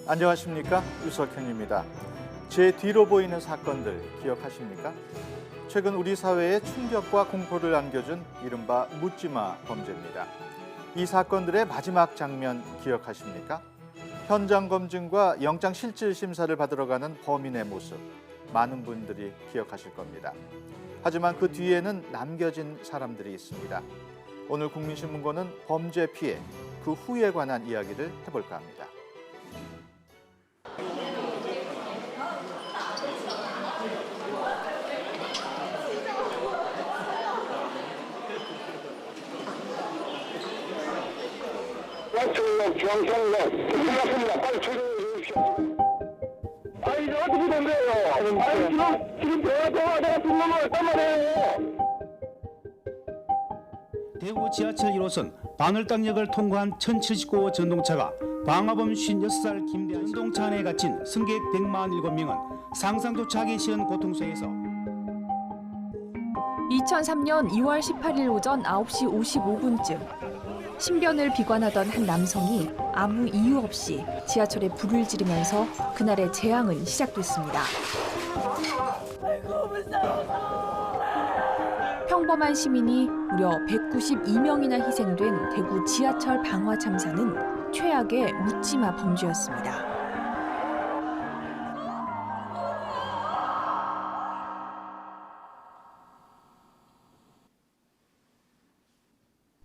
안녕하십니까? 유석현입니다. 제 뒤로 보이는 사건들 기억하십니까? 최근 우리 사회에 충격과 공포를 안겨준 이른바 묻지마 범죄입니다. 이 사건들의 마지막 장면 기억하십니까? 현장 검증과 영장 실질 심사를 받으러 가는 범인의 모습, 많은 분들이 기억하실 겁니다. 하지만 그 뒤에는 남겨진 사람들이 있습니다. 오늘 국민신문고는 범죄 피해, 그 후에 관한 이야기를 해볼까 합니다. 중앙선거 끝났습니다. 빨리 조정해 주십시오. 아니 이제 어떻게 된 거예요? 아니 지금 내가 뒷놈을 했단 말이에요. 대구 지하철 1호선 방을당역을 통과한 1079호 전동차가 방화범 56살 김대한 전동차 안에 갇힌 승객 147명은 상상조차 하기 쉬운 고통속에서 2003년 2월 18일 오전 9시 55분쯤 신변을 비관하던 한 남성이 아무 이유 없이 지하철에 불을 지르면서 그날의 재앙은 시작됐습니다. 평범한 시민이 무려 192명이나 희생된 대구 지하철 방화 참사는 최악의 묻지마 범죄였습니다.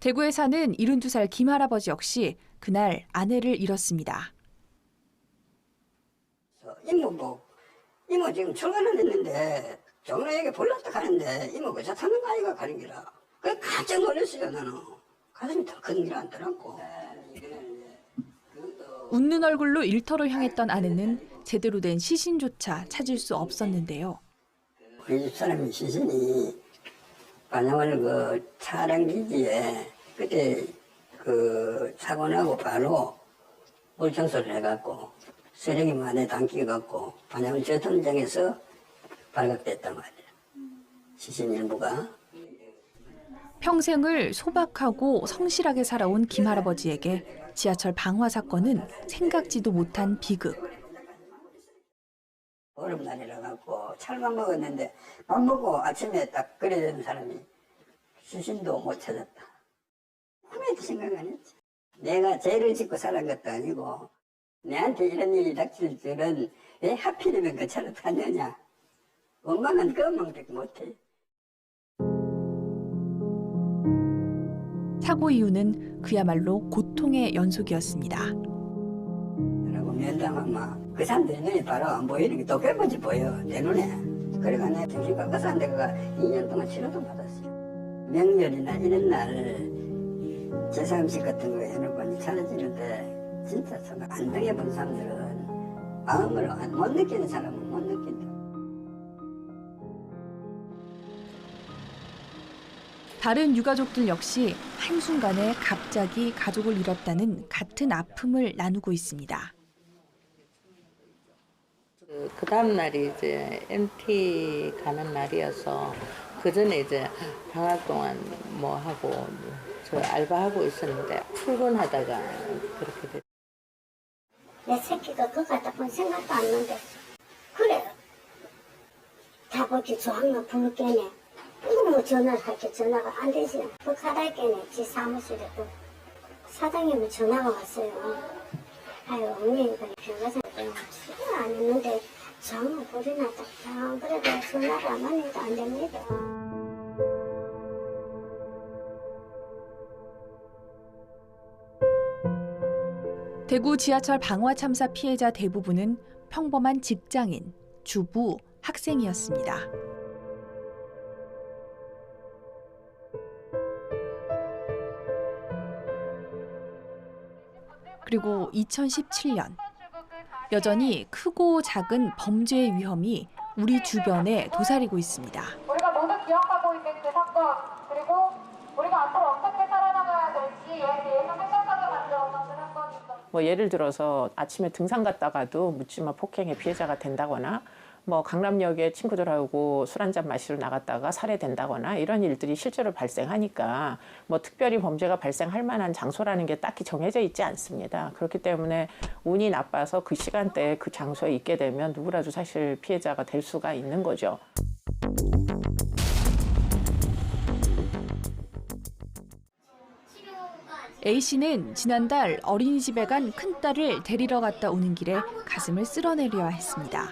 대구에 사는 72살 김할아버지 역시 그날 아내를 잃었습니다. 이모 지금 출근을 했는데 정로에게 불렀다 가는데 이모 그저 타는 거 아이가 가는 기라. 그래 깜짝 놀랐어요 나는. 가슴이 더 큰 길 않더라고. 웃는 얼굴로 일터로 향했던 아내는 제대로 된 시신조차 찾을 수 없었는데요. 우리 집사람이 시신이 반야월 그 차량 기지에 그때 그 사고 나고 바로 물 청소를 해갖고 쓰레기 안에 담겨갖고 반야월 재통장에서 발각됐단 말이야. 시신 일부가. 평생을 소박하고 성실하게 살아온 김할아버지에게 지하철 방화 사건은 생각지도 못한 비극. 보름날이라 갖고 찰밥 먹었는데 밥 먹고 아침에 딱 끓여야 되는 사람이 시신도 못 찾았다. 아무래도 생각 안 했지. 내가 죄를 짓고 살은 것도 아니고 내한테 이런 일이 닥칠 줄은 왜 하필이면 그 차를 탔느냐. 원망은 그것만밖에 못해. 사고 이유는 그야말로 고통의 연속이었습니다. 라고 면담하면 막 그 사람들이 눈에 바로 안 보이는 게 또 뼈까지 보여 내 눈에. 그래가 내가 정신 깎아서 한 데가 2년 동안 치료도 받았어요. 명절이나 이런 날 제사 음식 같은 거 해놓고 차려지는데 진짜 참 안 당해본 사람들은 마음으로 못 느끼는 사람은 못 느낀다. 다른 유가족들 역시 한순간에 갑자기 가족을 잃었다는 같은 아픔을 나누고 있습니다. 그 다음 날이 이제 MT 가는 날이어서 그 전에 이제 방학 동안 뭐 하고 저 알바하고 있었는데 출근하다가 그렇게 됐어요. 내 새끼가 그거 갖다 본 생각도 안 난댔어. 그래. 자보기 저항만 부를게네. 이거 뭐 전화를 할게 전화가 안 되지. 그 가다있게네 지 사무실에 또 사장님이 전화가 왔어요. 아유 언니 그냥 병가서 수술 안 했는데 저항만 불이 났다. 아 그래도 전화가 안 왔는데 안 됩니다. 대구 지하철 방화 참사 피해자 대부분은 평범한 직장인, 주부, 학생이었습니다. 그리고 2017년 여전히 크고 작은 범죄의 위험이 우리 주변에 도사리고 있습니다. 우리가 모두 기억하고 있는 그 사건, 그리고 우리가 앞으로 어떻게 살아나가야 될지에 대해서 생각하게 만들어서 그 사건이 있었습니다. 뭐 예를 들어서 아침에 등산 갔다가도 묻지마 폭행의 피해자가 된다거나 뭐 강남역에 친구들하고 술 한잔 마시러 나갔다가 살해된다거나 이런 일들이 실제로 발생하니까 뭐 특별히 범죄가 발생할 만한 장소라는 게 딱히 정해져 있지 않습니다. 그렇기 때문에 운이 나빠서 그 시간대에 그 장소에 있게 되면 누구라도 사실 피해자가 될 수가 있는 거죠. A씨는 지난달 어린이집에 간 큰딸을 데리러 갔다 오는 길에 가슴을 쓸어내려야 했습니다.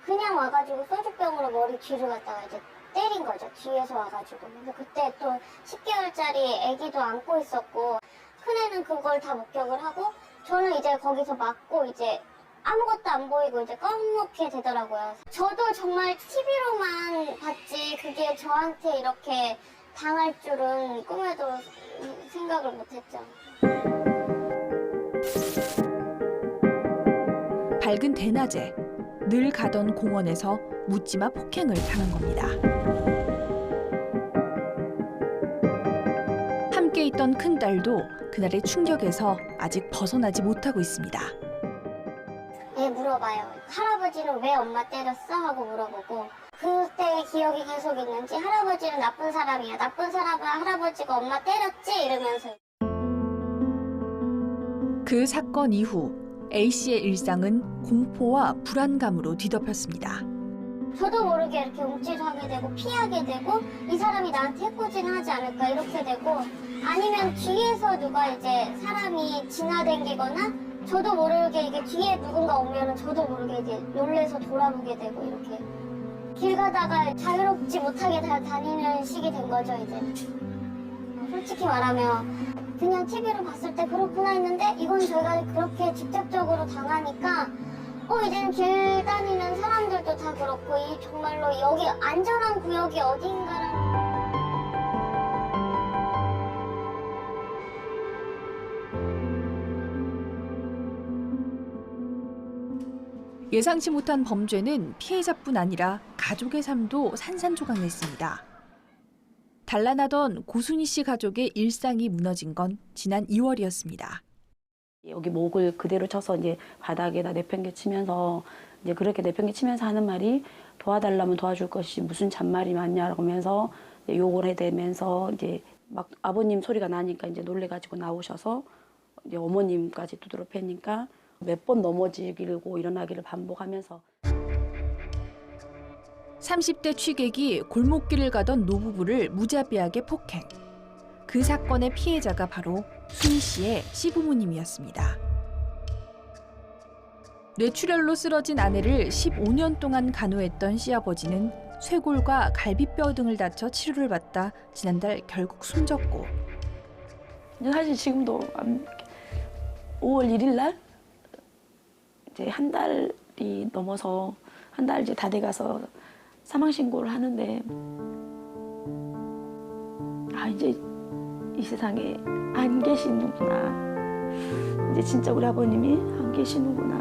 그냥 와가지고 소주병으로 머리 뒤를 갖다가 이제 때린 거죠. 뒤에서 와가지고. 근데 그때 또 10개월짜리 아기도 안고 있었고 큰애는 그걸 다 목격을 하고 저는 이제 거기서 맞고 이제 아무것도 안 보이고 이제 껌먹게 되더라고요. 저도 정말 TV로만 봤지 그게 저한테 이렇게 당할 줄은 꿈에도 생각을 못했죠. 밝은 대낮에 늘 가던 공원에서 묻지마 폭행을 당한 겁니다. 함께 있던 큰딸도 그날의 충격에서 아직 벗어나지 못하고 있습니다. 예, 물어봐요. 할아버지는 왜 엄마 때렸어? 하고 물어보고 그때의 기억이 계속 있는지 할아버지는 나쁜 사람이야. 나쁜 사람은 할아버지가 엄마 때렸지? 이러면서. 그 사건 이후 A씨의 일상은 공포와 불안감으로 뒤덮였습니다. 저도 모르게 이렇게 움찔하게 되고 피하게 되고 이 사람이 나한테 해코지를 하지 않을까 이렇게 되고 아니면 뒤에서 누가 이제 사람이 지나다니거나 저도 모르게 이게 뒤에 누군가 오면은 저도 모르게 이제 놀래서 돌아보게 되고 이렇게 길 가다가 자유롭지 못하게 다니는 시기 된 거죠 이제. 솔직히 말하면 그냥 TV로 봤을 때 그렇구나 했는데 이건 저희가 그렇게 직접적으로 당하니까 이제는 길 다니는 사람들도 다 그렇고 이 정말로 여기 안전한 구역이 어딘가를 예상치 못한 범죄는 피해자뿐 아니라 가족의 삶도 산산조각냈습니다. 단란하던 고순희 씨 가족의 일상이 무너진 건 지난 2월이었습니다. 여기 목을 그대로 쳐서 이제 바닥에다 내팽개치면서 이제 그렇게 내팽개치면서 하는 말이 도와달라면 도와줄 것이 무슨 잔말이 많냐라고 하면서 욕을 해대면서 이제 막 아버님 소리가 나니까 이제 놀래가지고 나오셔서 이제 어머님까지 두드려 패니까 몇 번 넘어지고 일어나기를 반복하면서 30대 취객이 골목길을 가던 노부부를 무자비하게 폭행. 그 사건의 피해자가 바로 순희 씨의 시부모님이었습니다. 뇌출혈로 쓰러진 아내를 15년 동안 간호했던 시아버지는 쇄골과 갈비뼈 등을 다쳐 치료를 받다 지난달 결국 숨졌고 사실 지금도 5월 1일 날 이제 한 달이 넘어서 한 달 이제 다 돼가서 사망 신고를 하는데 이제 이 세상에 안 계시는구나. 이제 진짜 우리 아버님이 안 계시는구나.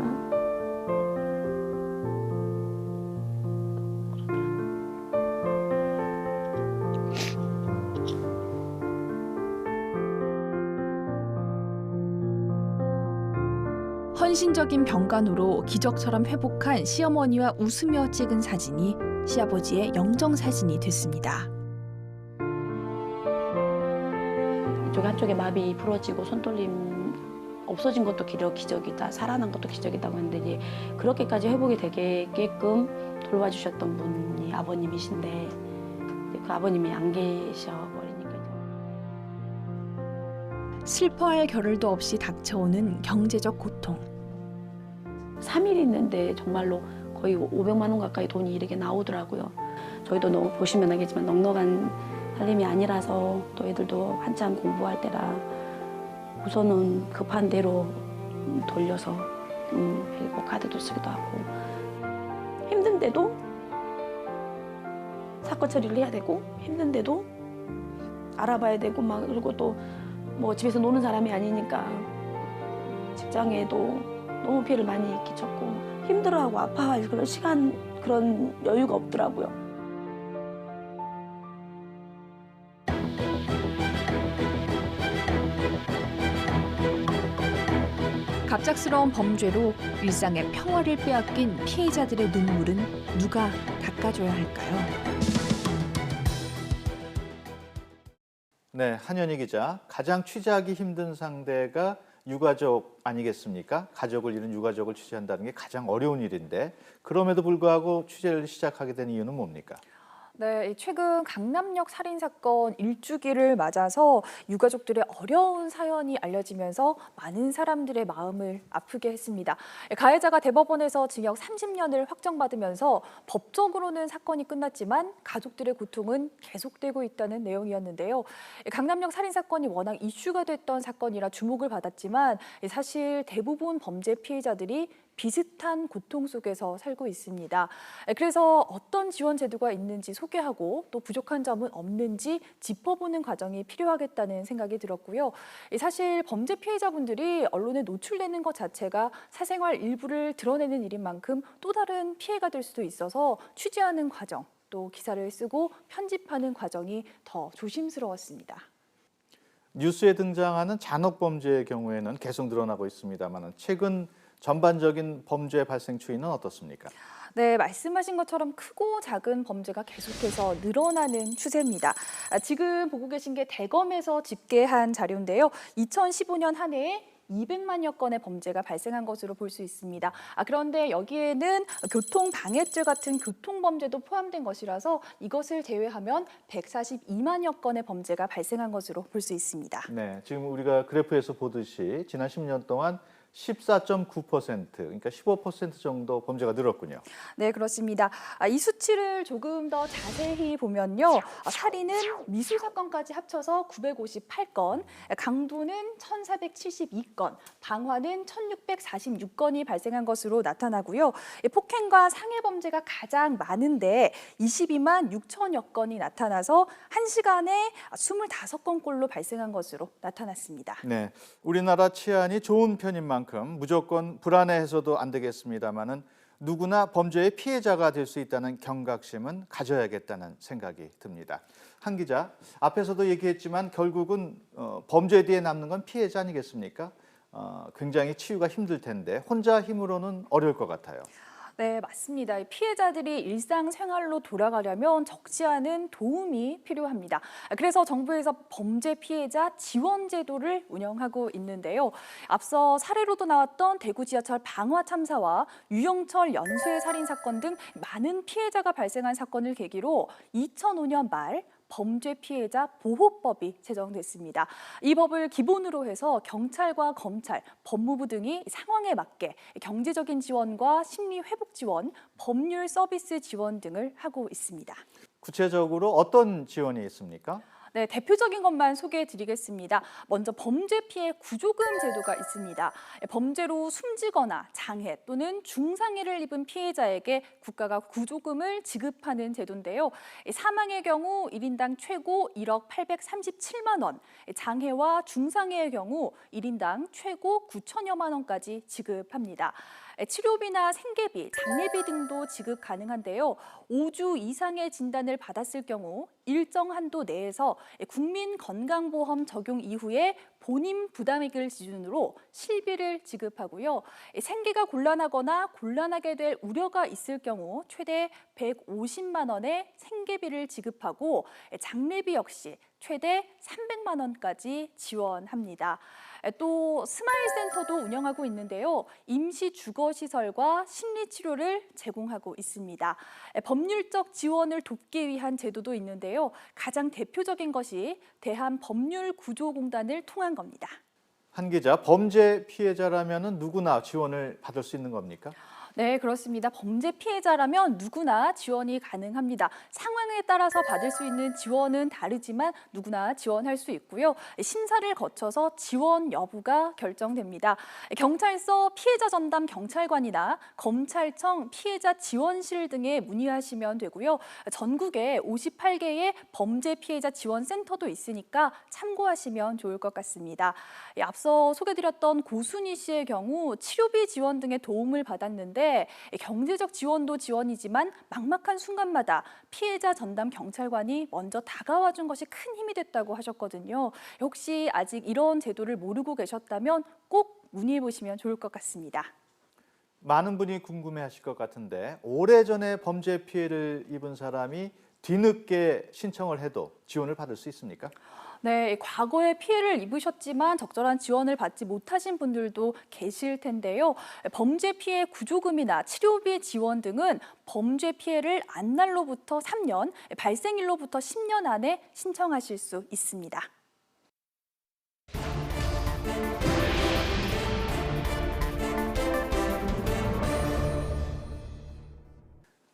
헌신적인 병간호로 기적처럼 회복한 시어머니와 웃으며 찍은 사진이 시아버지의 영정사진이 됐습니다. 이쪽 한쪽에 마비 부러지고 손떨림 없어진 것도 기적이다. 살아난 것도 기적이다고 했는데 이제 그렇게까지 회복이 되게끔 돌봐주셨던 분이 아버님이신데 그 아버님이 안 계셔버리니까요. 슬퍼할 겨를도 없이 닥쳐오는 경제적 고통. 3일 있는데 정말로 거의 500만 원 가까이 돈이 이렇게 나오더라고요. 저희도 너무 보시면 알겠지만 넉넉한 살림이 아니라서 또 애들도 한참 공부할 때라 우선은 급한 대로 돌려서 그리고 카드도 쓰기도 하고 힘든데도 사건 처리를 해야 되고 힘든데도 알아봐야 되고 막 그리고 또 뭐 집에서 노는 사람이 아니니까 직장에도 너무 피해를 많이 끼쳤고 힘들어하고 아파할 그런 시간 그런 여유가 없더라고요. 갑작스러운 범죄로 일상의 평화를 빼앗긴 피해자들의 눈물은 누가 닦아줘야 할까요? 네, 한현희 기자. 가장 취재하기 힘든 상대가 유가족 아니겠습니까? 가족을 잃은 유가족을 취재한다는 게 가장 어려운 일인데 그럼에도 불구하고 취재를 시작하게 된 이유는 뭡니까? 네, 최근 강남역 살인 사건 1주기를 맞아서 유가족들의 어려운 사연이 알려지면서 많은 사람들의 마음을 아프게 했습니다. 가해자가 대법원에서 징역 30년을 확정받으면서 법적으로는 사건이 끝났지만 가족들의 고통은 계속되고 있다는 내용이었는데요. 강남역 살인 사건이 워낙 이슈가 됐던 사건이라 주목을 받았지만 사실 대부분 범죄 피해자들이 비슷한 고통 속에서 살고 있습니다. 그래서 어떤 지원 제도가 있는지 소개하고 또 부족한 점은 없는지 짚어보는 과정이 필요하겠다는 생각이 들었고요. 사실 범죄 피해자분들이 언론에 노출되는 것 자체가 사생활 일부를 드러내는 일인 만큼 또 다른 피해가 될 수도 있어서 취재하는 과정, 또 기사를 쓰고 편집하는 과정이 더 조심스러웠습니다. 뉴스에 등장하는 잔혹 범죄의 경우에는 계속 늘어나고 있습니다만 최근 전반적인 범죄 발생 추이는 어떻습니까? 네, 말씀하신 것처럼 크고 작은 범죄가 계속해서 늘어나는 추세입니다. 지금 보고 계신 게 대검에서 집계한 자료인데요. 2015년 한 해에 200만여 건의 범죄가 발생한 것으로 볼 수 있습니다. 그런데 여기에는 교통방해죄 같은 교통범죄도 포함된 것이라서 이것을 제외하면 142만여 건의 범죄가 발생한 것으로 볼 수 있습니다. 네, 지금 우리가 그래프에서 보듯이 지난 10년 동안 14.9%, 그러니까 15% 정도 범죄가 늘었군요. 네, 그렇습니다. 이 수치를 조금 더 자세히 보면요. 살인은 미수 사건까지 합쳐서 958건, 강도는 1,472건, 방화는 1,646건이 발생한 것으로 나타나고요. 폭행과 상해 범죄가 가장 많은데 22만 6천여 건이 나타나서 1시간에 25건꼴로 발생한 것으로 나타났습니다. 네, 우리나라 치안이 좋은 편인 만큼 무조건 불안해해서도 안 되겠습니다만은 누구나 범죄의 피해자가 될 수 있다는 경각심은 가져야겠다는 생각이 듭니다. 한 기자, 앞에서도 얘기했지만 결국은 범죄 뒤에 남는 건 피해자 아니겠습니까? 굉장히 치유가 힘들 텐데 혼자 힘으로는 어려울 것 같아요. 네, 맞습니다. 피해자들이 일상생활로 돌아가려면 적지 않은 도움이 필요합니다. 그래서 정부에서 범죄 피해자 지원 제도를 운영하고 있는데요. 앞서 사례로도 나왔던 대구 지하철 방화 참사와 유영철 연쇄 살인 사건 등 많은 피해자가 발생한 사건을 계기로 2005년 말 범죄 피해자 보호법이 제정됐습니다. 이 법을 기본으로 해서 경찰과 검찰, 법무부 등이 상황에 맞게 경제적인 지원과 심리 회복 지원, 법률 서비스 지원 등을 하고 있습니다. 구체적으로 어떤 지원이 있습니까? 네, 대표적인 것만 소개해드리겠습니다. 먼저 범죄 피해 구조금 제도가 있습니다. 범죄로 숨지거나 장해 또는 중상해를 입은 피해자에게 국가가 구조금을 지급하는 제도인데요. 사망의 경우 1인당 최고 1억 837만 원, 장해와 중상해의 경우 1인당 최고 9천여만 원까지 지급합니다. 치료비나 생계비, 장례비 등도 지급 가능한데요. 5주 이상의 진단을 받았을 경우 일정 한도 내에서 국민건강보험 적용 이후에 본인 부담액을 기준으로 실비를 지급하고요. 생계가 곤란하거나 곤란하게 될 우려가 있을 경우 최대 150만 원의 생계비를 지급하고 장례비 역시 최대 300만 원까지 지원합니다. 또 스마일 센터도 운영하고 있는데요. 임시 주거 시설과 심리 치료를 제공하고 있습니다. 법률적 지원을 돕기 위한 제도도 있는데요. 가장 대표적인 것이 대한법률구조공단을 통한 겁니다. 한 기자, 범죄 피해자라면 누구나 지원을 받을 수 있는 겁니까? 네, 그렇습니다. 범죄 피해자라면 누구나 지원이 가능합니다. 상황에 따라서 받을 수 있는 지원은 다르지만 누구나 지원할 수 있고요. 심사를 거쳐서 지원 여부가 결정됩니다. 경찰서 피해자 전담 경찰관이나 검찰청 피해자 지원실 등에 문의하시면 되고요. 전국에 58개의 범죄 피해자 지원 센터도 있으니까 참고하시면 좋을 것 같습니다. 앞서 소개드렸던 고순희 씨의 경우 치료비 지원 등의 도움을 받았는데 경제적 지원도 지원이지만 막막한 순간마다 피해자 전담 경찰관이 먼저 다가와 준 것이 큰 힘이 됐다고 하셨거든요. 혹시 아직 이런 제도를 모르고 계셨다면 꼭 문의해 보시면 좋을 것 같습니다. 많은 분이 궁금해하실 것 같은데 오래전에 범죄 피해를 입은 사람이 뒤늦게 신청을 해도 지원을 받을 수 있습니까? 네, 과거에 피해를 입으셨지만 적절한 지원을 받지 못하신 분들도 계실 텐데요. 범죄 피해 구조금이나 치료비 지원 등은 범죄 피해를 안 날로부터 3년, 발생일로부터 10년 안에 신청하실 수 있습니다.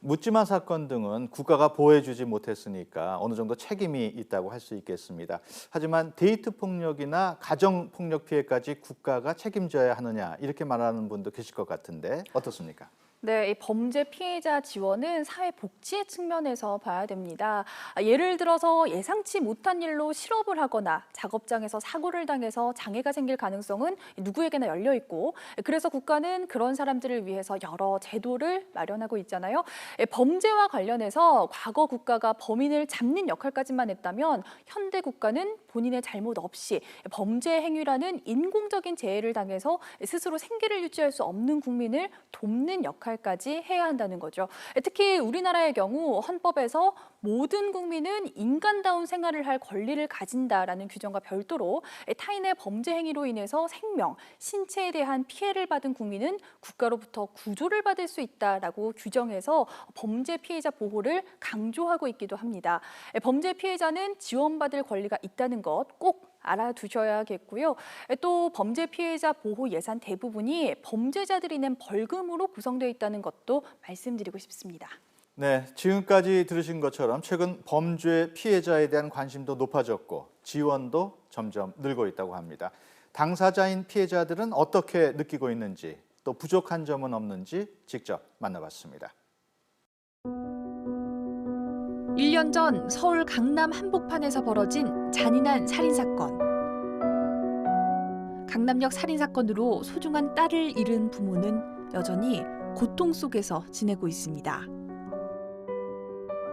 묻지마 사건 등은 국가가 보호해주지 못했으니까 어느 정도 책임이 있다고 할 수 있겠습니다. 하지만 데이트 폭력이나 가정 폭력 피해까지 국가가 책임져야 하느냐 이렇게 말하는 분도 계실 것 같은데 어떻습니까? 네, 이 범죄 피해자 지원은 사회 복지의 측면에서 봐야 됩니다. 예를 들어서 예상치 못한 일로 실업을 하거나 작업장에서 사고를 당해서 장애가 생길 가능성은 누구에게나 열려 있고, 그래서 국가는 그런 사람들을 위해서 여러 제도를 마련하고 있잖아요. 범죄와 관련해서 과거 국가가 범인을 잡는 역할까지만 했다면 현대 국가는 본인의 잘못 없이 범죄 행위라는 인공적인 재해를 당해서 스스로 생계를 유지할 수 없는 국민을 돕는 역할까지 해야 한다는 거죠. 특히 우리나라의 경우 헌법에서 모든 국민은 인간다운 생활을 할 권리를 가진다라는 규정과 별도로 타인의 범죄 행위로 인해서 생명, 신체에 대한 피해를 받은 국민은 국가로부터 구조를 받을 수 있다라고 규정해서 범죄 피해자 보호를 강조하고 있기도 합니다. 범죄 피해자는 지원받을 권리가 있다는 것 꼭 알아두셔야겠고요. 또 범죄 피해자 보호 예산 대부분이 범죄자들이 낸 벌금으로 구성되어 있다는 것도 말씀드리고 싶습니다. 네, 지금까지 들으신 것처럼 최근 범죄 피해자에 대한 관심도 높아졌고 지원도 점점 늘고 있다고 합니다. 당사자인 피해자들은 어떻게 느끼고 있는지 또 부족한 점은 없는지 직접 만나봤습니다. 1년 전 서울 강남 한복판에서 벌어진 잔인한 살인사건. 강남역 살인사건으로 소중한 딸을 잃은 부모는 여전히 고통 속에서 지내고 있습니다.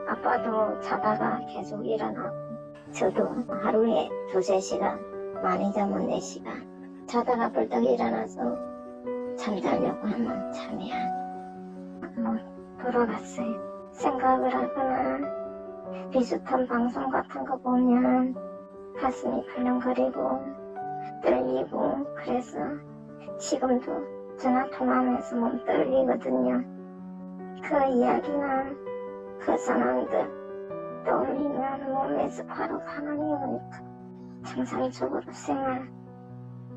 아빠도 자다가 계속 일어나고 저도 하루에 2-3시간, 많이 자면 4시간 자다가 벌떡 일어나서 잠자려고 하면 잠이 안 돌아갔어요. 생각을 하거나 비슷한 방송 같은 거 보면 가슴이 벌렁거리고 떨리고 그래서 지금도 전화 통화하면서 몸 떨리거든요. 그 이야기나 그 상황들 떠올리면 몸에서 바로 가만히 오니까 정상적으로 생활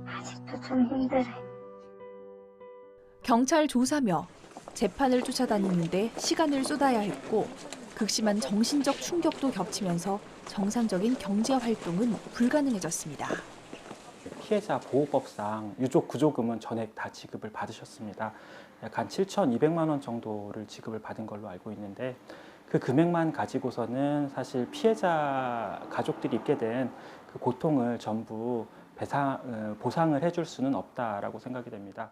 아직도 좀 힘들어요. 경찰 조사며 재판을 쫓아다니는데 시간을 쏟아야 했고 극심한 정신적 충격도 겹치면서 정상적인 경제 활동은 불가능해졌습니다. 피해자 보호법상 유족 구조금은 전액 다 지급을 받으셨습니다. 약 한 7,200만 원 정도를 지급을 받은 걸로 알고 있는데 그 금액만 가지고서는 사실 피해자 가족들이 입게 된 그 고통을 전부 보상을 해줄 수는 없다라고 생각이 됩니다.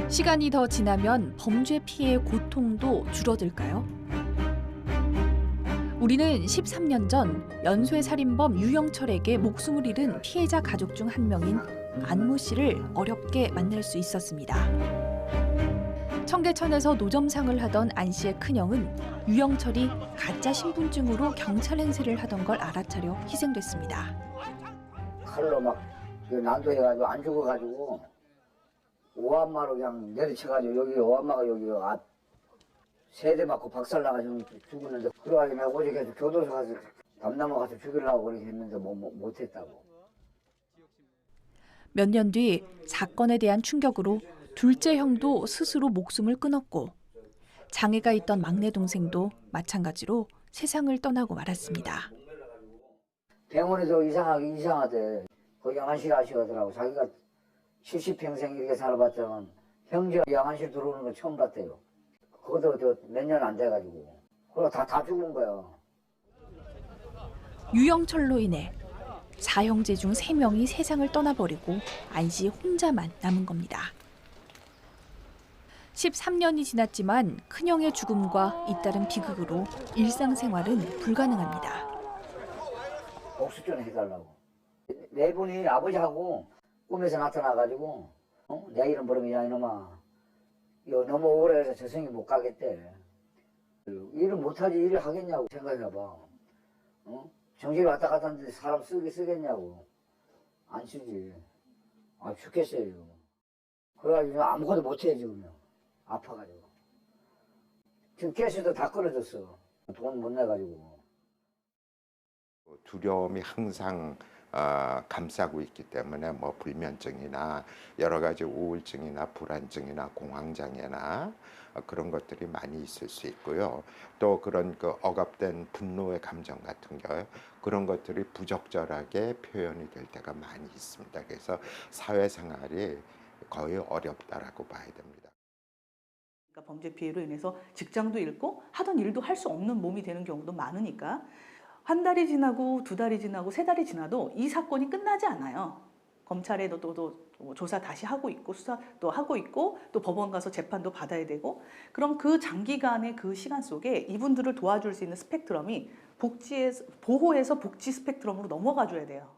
시간이 더 지나면 범죄 피해의 고통도 줄어들까요? 우리는 13년 전 연쇄 살인범 유영철에게 목숨을 잃은 피해자 가족 중 한 명인 안모 씨를 어렵게 만날 수 있었습니다. 청계천에서 노점상을 하던 안 씨의 큰형은 유영철이 가짜 신분증으로 경찰 행세를 하던 걸 알아차려 희생됐습니다. 칼로 막 난도해가지고 안 죽어가지고 오한마로 그냥 내리쳐가지고 여기 오한마가 여기 앞 세대 맞고 박살나가지고 죽었는데 그래가지고 내가 오죽해서 교도소 가서 담남아 가서 죽이려고 그렇게 했는데 못했다고. 몇 년 뒤 사건에 대한 충격으로 둘째 형도 스스로 목숨을 끊었고 장애가 있던 막내 동생도 마찬가지로 세상을 떠나고 말았습니다. 병원에서 이상하대. 그 양한실 아시더라고. 자기가 70평생 이렇게 살아봤자만 형제가 양한실 들어오는 거 처음 봤대요. 그것도 몇 년 안 돼가지고. 그리고 다 죽은 거야. 유영철로 인해 4형제 중 3명이 세상을 떠나버리고 안 씨 혼자만 남은 겁니다. 13년이 지났지만 큰형의 죽음과 잇따른 비극으로 일상생활은 불가능합니다. 복수 좀 해달라고. 네 분이 아버지하고 꿈에서 나타나가지고 내 이름 부르면 야 이놈아 이거 너무 억울해서 저승이 못 가겠대. 일을 못하지 일을 하겠냐고 생각해봐. 정신이 왔다 갔다 하는데 사람 쓰겠냐고. 안 쓰지. 아 죽겠어요. 그래가지고 아무것도 못해 지금. 아파가지고. 지금 캐시도 다 끊어졌어. 돈 못 내가지고. 두려움이 항상 감싸고 있기 때문에 뭐 불면증이나 여러 가지 우울증이나 불안증이나 공황장애나 그런 것들이 많이 있을 수 있고요. 또 그런 그 억압된 분노의 감정 같은 거 그런 것들이 부적절하게 표현이 될 때가 많이 있습니다. 그래서 사회생활이 거의 어렵다라고 봐야 됩니다. 그러니까 범죄 피해로 인해서 직장도 잃고 하던 일도 할 수 없는 몸이 되는 경우도 많으니까 한 달이 지나고 두 달이 지나고 세 달이 지나도 이 사건이 끝나지 않아요. 검찰에도 또 조사 다시 하고 있고 수사도 하고 있고 또 법원 가서 재판도 받아야 되고 그럼 그 장기간의 그 시간 속에 이분들을 도와줄 수 있는 스펙트럼이 보호에서 복지 스펙트럼으로 넘어가 줘야 돼요.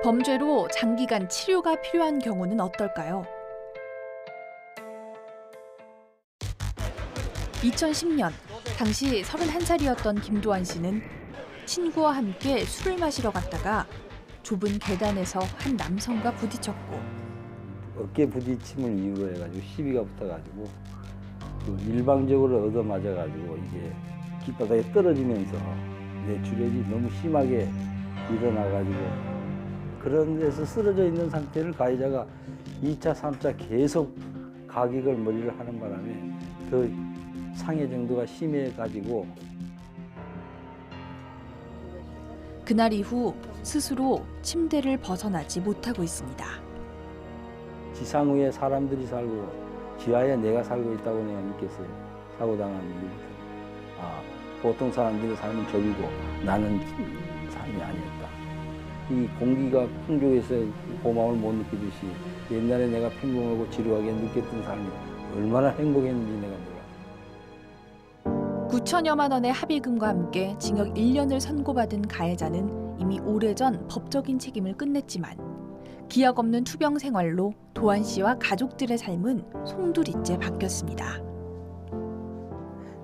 범죄로 장기간 치료가 필요한 경우는 어떨까요? 2010년 당시 31살이었던 김도환 씨는 친구와 함께 술을 마시러 갔다가 좁은 계단에서 한 남성과 부딪혔고 어깨 부딪힘을 이유로 해가지고 시비가 붙어가지고 그 일방적으로 얻어맞아가지고 이게 길바닥에 떨어지면서 뇌출혈이 너무 심하게 일어나가지고 그런 데서 쓰러져 있는 상태를 가해자가 2차, 3차 계속 가격을 머리를 하는 바람에 더 상해 정도가 심해가지고 그날 이후 스스로 침대를 벗어나지 못하고 있습니다. 지상 위에 사람들이 살고 지하에 내가 살고 있다고 내가 느꼈어요. 사고당한 이후부터. 아, 보통 사람들의 삶은 저기고 나는 삶이 아니었다. 이 공기가 풍족해서 고마움을 못 느끼듯이 옛날에 내가 평범하고 지루하게 느꼈던 삶이 얼마나 행복했는지 내가 몰라. 9천여만 원의 합의금과 함께 징역 1년을 선고받은 가해자는 이미 오래전 법적인 책임을 끝냈지만 기약 없는 투병 생활로 도환 씨와 가족들의 삶은 송두리째 바뀌었습니다.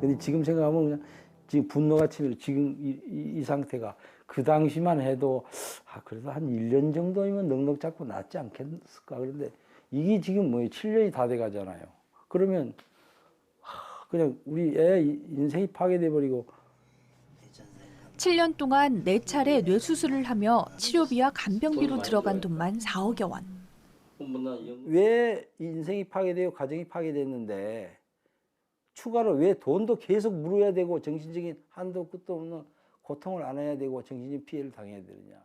근데 지금 생각하면 그냥 지금 분노가 치밀어 지금 이 상태가 그 당시만 해도 그래도 한 1년 정도면 넉넉 잡고 낫지 않겠을까. 그런데 이게 지금 뭐 7년이 다 돼 가잖아요. 그러면 그냥 우리 애 인생이 파괴돼 버리고 7년 동안 4차례 뇌수술을 하며 치료비와 간병비로 들어간 돈만 4억여 원. 왜 인생이 파괴되고 가정이 파괴됐는데 추가로 왜 돈도 계속 물어야 되고 정신적인 한도 끝도 없는 고통을 안아야 되고 정신적인 피해를 당해야 되느냐.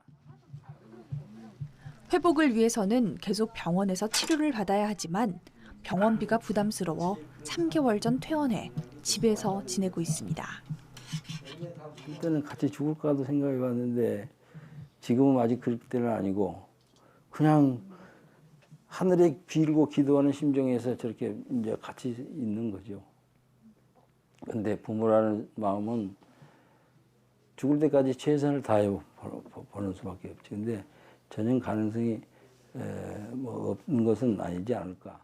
회복을 위해서는 계속 병원에서 치료를 받아야 하지만 병원비가 부담스러워 3개월 전 퇴원해 집에서 지내고 있습니다. 그때는 같이 죽을까도 생각해 봤는데 지금은 아직 그럴 때는 아니고 그냥 하늘에 빌고 기도하는 심정에서 저렇게 이제 같이 있는 거죠. 근데 부모라는 마음은 죽을 때까지 최선을 다해 보는 수밖에 없지. 근데 전혀 가능성이 뭐 없는 것은 아니지 않을까.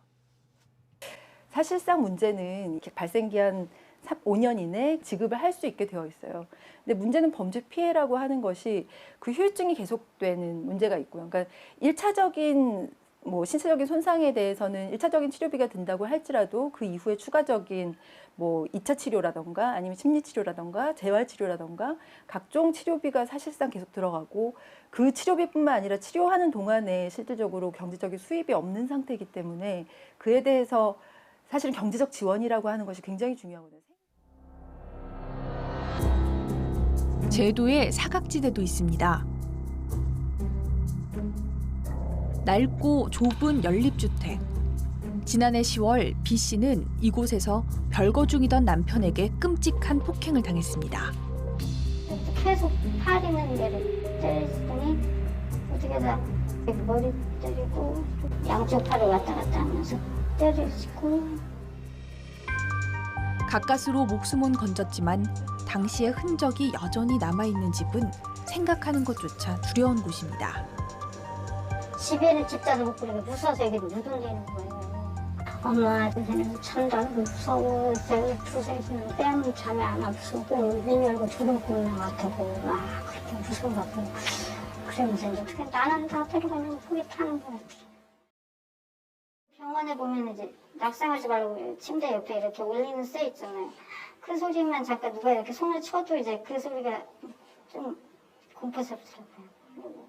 사실상 문제는 이렇게 발생기한 5년 이내 지급을 할 수 있게 되어 있어요. 근데 문제는 범죄 피해라고 하는 것이 그 후유증이 계속되는 문제가 있고요. 그러니까 1차적인 뭐 신체적인 손상에 대해서는 1차적인 치료비가 든다고 할지라도 그 이후에 추가적인 뭐 2차 치료라던가 아니면 심리 치료라던가 재활 치료라던가 각종 치료비가 사실상 계속 들어가고 그 치료비뿐만 아니라 치료하는 동안에 실질적으로 경제적인 수입이 없는 상태이기 때문에 그에 대해서 사실은 경제적 지원이라고 하는 것이 굉장히 중요하거든요. 제도의 사각지대도 있습니다. 낡고 좁은 연립주택. 지난해 10월 B 씨는 이곳에서 별거 중이던 남편에게 끔찍한 폭행을 당했습니다. 계속 팔 있는 데를 때리더니 어떻게 다 머리 때리고 양쪽 팔을 왔다 갔다 하면서 때리고 가까스로 목숨은 건졌지만 당시의 흔적이 여전히 남아있는 집은 생각하는 것조차 두려운 곳입니다. 집에는 집자도 못 그리고 무서워서 여기 못 올리는 거예요. 엄마 요새는 잠도 안 오고 무서워. 두세 시는 빼면 잠이 안 와. 무서워. 문 열고 두름 굽는 것 같고 막 그렇게 무서워갖고 그러면서 이제 어떻게 나는 다 데려가면 포기하는 거야. 병원에 보면 이제 낙상하지 말고 침대 옆에 이렇게 올리는 쇠 있잖아요. 그 소리만 잠깐 누가 이렇게 손을 쳐도 이제 그 소리가 좀 공포스럽더라고요.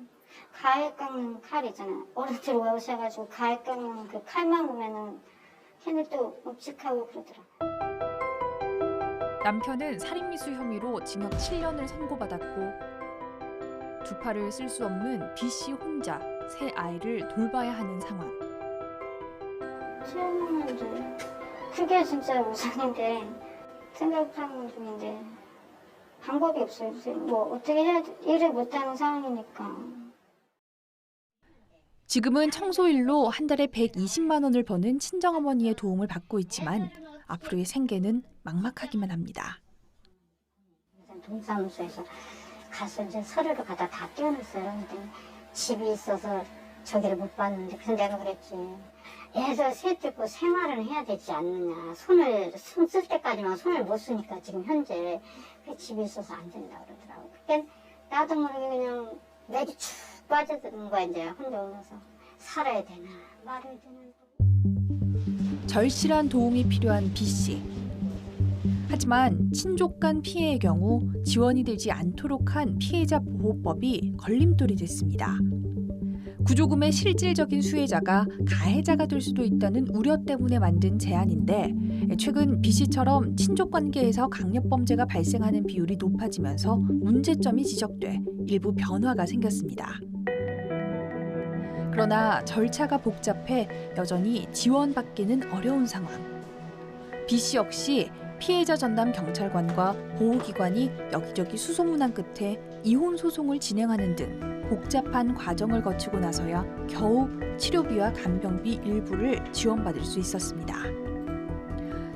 가위 깎는 칼 있잖아요. 어른들 오셔가지고 가위 깎는 그 칼만 보면은 걔네 또 묵직하고 그러더라고요. 남편은 살인미수 혐의로 징역 7년을 선고받았고 두 팔을 쓸 수 없는 B 씨 혼자 세 아이를 돌봐야 하는 상황. 처음에는 이제 그게 진짜 우선인데 생각하는 중인데 방법이 없어요. 뭐 어떻게 해야 일을 못하는 상황이니까. 지금은 청소일로 한 달에 120만 원을 버는 친정어머니의 도움을 받고 있지만 앞으로의 생계는 막막하기만 합니다. 동사무소에서 가서 이제 서류를 갖다 다 띄워놨어요. 근데 집이 있어서 저기를 못 봤는데 그래서 내가 그랬지. 애들 셋 듣고 생활을 해야 되지 않느냐. 손 쓸 때까지만 손을 못 쓰니까 지금 현재 그 집이 있어서 안 된다 그러더라고. 그게 나도 모르게 그냥 맥이 축 빠져드는 거야. 이제 혼자 오면서 살아야 되나 말아야 되나. 절실한 도움이 필요한 B 씨. 하지만 친족 간 피해의 경우 지원이 되지 않도록 한 피해자 보호법이 걸림돌이 됐습니다. 구조금의 실질적인 수혜자가 가해자가 될 수도 있다는 우려 때문에 만든 제안인데 최근 B 씨처럼 친족 관계에서 강력범죄가 발생하는 비율이 높아지면서 문제점이 지적돼 일부 변화가 생겼습니다. 그러나 절차가 복잡해 여전히 지원받기는 어려운 상황. B 씨 역시 피해자 전담 경찰관과 보호기관이 여기저기 수소문한 끝에 이혼 소송을 진행하는 등 복잡한 과정을 거치고 나서야 겨우 치료비와 간병비 일부를 지원받을 수 있었습니다.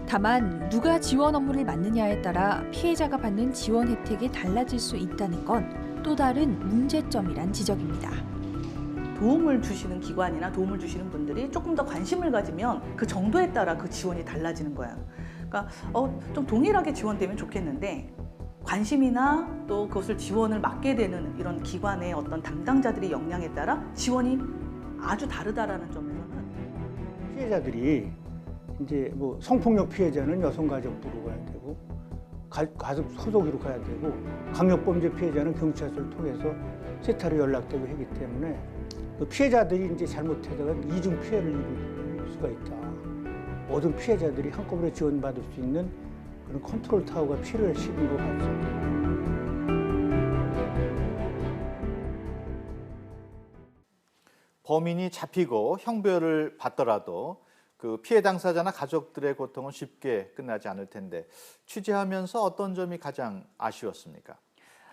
다만 누가 지원 업무를 맡느냐에 따라 피해자가 받는 지원 혜택이 달라질 수 있다는 건 또 다른 문제점이란 지적입니다. 도움을 주시는 기관이나 도움을 주시는 분들이 조금 더 관심을 가지면 그 정도에 따라 그 지원이 달라지는 거예요. 그러니까 좀 동일하게 지원되면 좋겠는데 관심이나 또 그것을 지원을 맡게 되는 이런 기관의 어떤 담당자들의 역량에 따라 지원이 아주 다르다라는 점에서는 피해자들이 이제 뭐 성폭력 피해자는 여성가족부로 가야 되고 가족 소속으로 가야 되고 강력범죄 피해자는 경찰서를 통해서 세타로 연락되고 하기 때문에 그 피해자들이 이제 잘못하다가 이중 피해를 입을 수가 있다. 모든 피해자들이 한꺼번에 지원받을 수 있는 그런 컨트롤 타워가 필요하신 것 같습니다. 범인이 잡히고 형벌을 받더라도 그 피해 당사자나 가족들의 고통은 쉽게 끝나지 않을 텐데 취재하면서 어떤 점이 가장 아쉬웠습니까?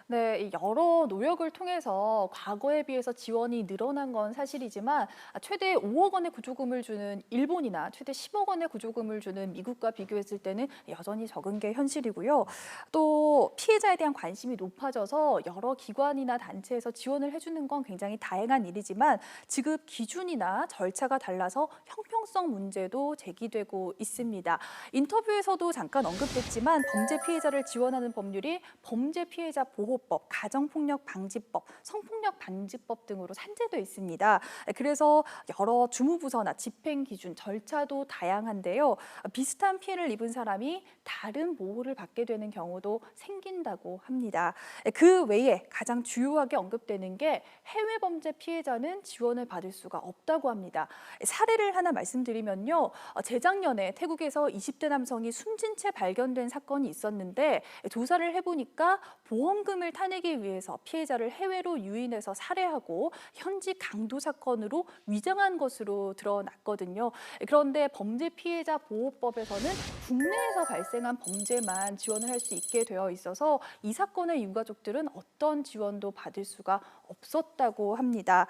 네, 여러 노력을 통해서 과거에 비해서 지원이 늘어난 건 사실이지만 최대 5억 원의 구조금을 주는 일본이나 최대 10억 원의 구조금을 주는 미국과 비교했을 때는 여전히 적은 게 현실이고요. 또 피해자에 대한 관심이 높아져서 여러 기관이나 단체에서 지원을 해주는 건 굉장히 다양한 일이지만 지급 기준이나 절차가 달라서 형평성 문제도 제기되고 있습니다. 인터뷰에서도 잠깐 언급됐지만 범죄 피해자를 지원하는 법률이 범죄 피해자 보호법, 가정폭력 방지법, 성폭력 방지법 등으로 산재돼 있습니다. 그래서 여러 주무부서나 집행 기준, 절차도 다양한데요. 비슷한 피해를 입은 사람이 다른 보호를 받게 되는 경우도 생긴다고 합니다. 그 외에 가장 주요하게 언급되는 게 해외 범죄 피해자는 지원을 받을 수가 없다고 합니다. 사례를 하나 말씀드리면요. 재작년에 태국에서 20대 남성이 숨진 채 발견된 사건이 있었는데 조사를 해보니까 보험금을 책임을 타내기 위해서 피해자를 해외로 유인해서 살해하고 현지 강도 사건으로 위장한 것으로 드러났거든요. 그런데 범죄 피해자 보호법에서는 국내에서 발생한 범죄만 지원을 할 수 있게 되어 있어서 이 사건의 유가족들은 어떤 지원도 받을 수가 없었다고 합니다.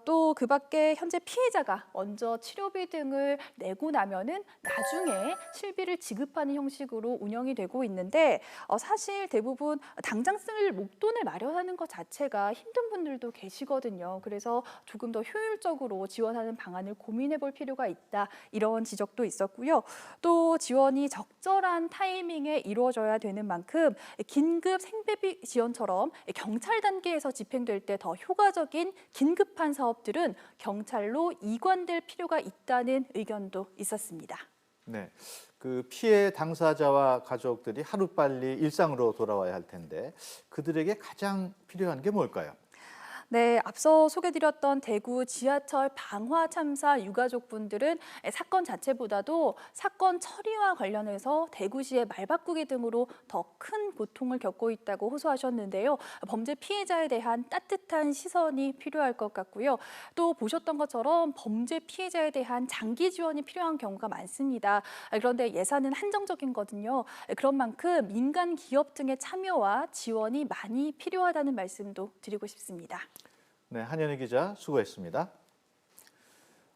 또 그 밖에 현재 피해자가 먼저 치료비 등을 내고 나면은 나중에 실비를 지급하는 형식으로 운영이 되고 있는데 사실 대부분 당장 쓸 목돈을 마련하는 것 자체가 힘든 분들도 계시거든요. 그래서 조금 더 효율적으로 지원하는 방안을 고민해 볼 필요가 있다. 이런 지적도 있었고요. 또 지원이 적절한 타이밍에 이루어져야 되는 만큼 긴급 생계비 지원처럼 경찰 단계에서 집행될 때 더 효과적인 긴급한 사업들은 경찰로 이관될 필요가 있다는 의견도 있었습니다. 네, 그 피해 당사자와 가족들이 하루빨리 일상으로 돌아와야 할 텐데 그들에게 가장 필요한 게 뭘까요? 네, 앞서 소개드렸던 대구 지하철 방화 참사 유가족분들은 사건 자체보다도 사건 처리와 관련해서 대구시의 말바꾸기 등으로 더 큰 고통을 겪고 있다고 호소하셨는데요. 범죄 피해자에 대한 따뜻한 시선이 필요할 것 같고요. 또 보셨던 것처럼 범죄 피해자에 대한 장기 지원이 필요한 경우가 많습니다. 그런데 예산은 한정적이거든요. 그런 만큼 민간 기업 등의 참여와 지원이 많이 필요하다는 말씀도 드리고 싶습니다. 네, 한현희 기자 수고했습니다.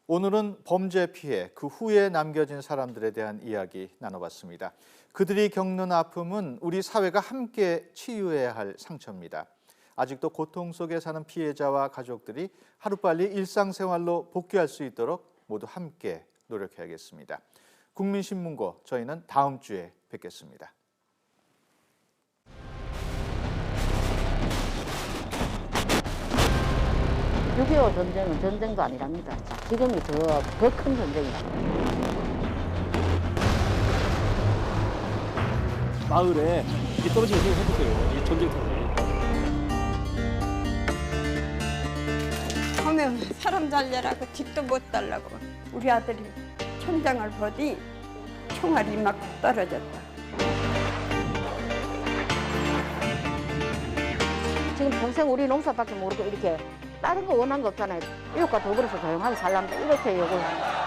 오늘은 범죄 피해, 그 후에 남겨진 사람들에 대한 이야기 나눠봤습니다. 그들이 겪는 아픔은 우리 사회가 함께 치유해야 할 상처입니다. 아직도 고통 속에 사는 피해자와 가족들이 하루빨리 일상생활로 복귀할 수 있도록 모두 함께 노력해야겠습니다. 국민신문고, 저희는 다음 주에 뵙겠습니다. 6.25 전쟁은 전쟁도 아니랍니다. 자, 지금이 더 큰 전쟁이랍니다. 마을에 이게 떨어지는 생각 해보세요. 이게 전쟁 때문에. 하면 사람 살려라고 집도 못 달라고. 우리 아들이 천장을 보니 총알이 막 떨어졌다. 지금 평생 우리 농사밖에 모르고 이렇게 다른 거 원한 거 없잖아요. 이웃과 더불어서 조용하게 살랍니다. 이렇게 요구를 합니다.